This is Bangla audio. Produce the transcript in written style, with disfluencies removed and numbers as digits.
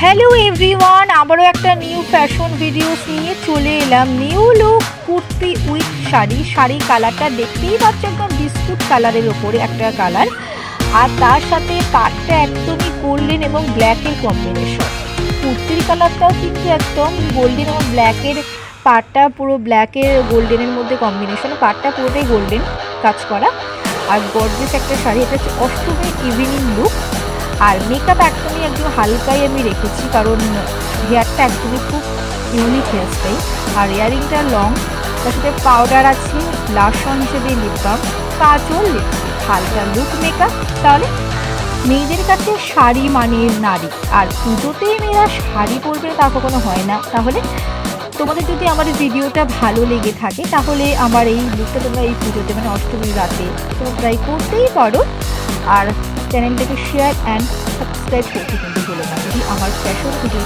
হ্যালো এভরিওয়ান, আবারও একটা নিউ ফ্যাশন ভিডিওস নিয়ে চলে এলাম। New look kurti with sari কালারটা দেখতেই পাচ্ছ, একদম বিস্কুট কালারের ওপরে একটা কালার, আর তার সাথে পাটটা একদমই গোল্ডেন এবং ব্ল্যাকের কম্বিনেশন। কুর্তির কালারটাও কিন্তু একদম গোল্ডেন এবং ব্ল্যাকের, পাটটা পুরো ব্ল্যাকের গোল্ডেনের মধ্যে কম্বিনেশন, পাটটা পুরোটাই গোল্ডেন কাজ করা, আর গর্জিয়াস একটা শাড়ি। এটা হচ্ছে অষ্টমীর ইভিনিং লুক। আর মেকআপ একদম হালকাই আমি রেখেছি, কারণ হেয়ারটা একদমই খুব ইউনিক হেয়ারস্টাইল। আর ইয়ারিংটা লং, তার সাথে পাউডার আছে, ব্লাশ অন হিসেবে লিপ বাম, কাজল, লিপস্টিক, হালকা লুক মেকআপ। তাহলে মেয়েদের কাছে শাড়ি মানে নারী, আর পুজোতেই মেয়েরা শাড়ি পরবে তা কখনো হয় না। তাহলে তোমাদের যদি আমার ভিডিওটা ভালো লেগে থাকে, তাহলে আমার এই লুকটা তোমরা এই পুজোতে মানে অষ্টমীর রাতে তোমরা ট্রাই করতেই পারো। আর চ্যানেলটাকে শেয়ার অ্যান্ড সাবস্ক্রাইব করতে কিন্তু ভুলো না, যদি আমার ফ্যাশন ভিডিও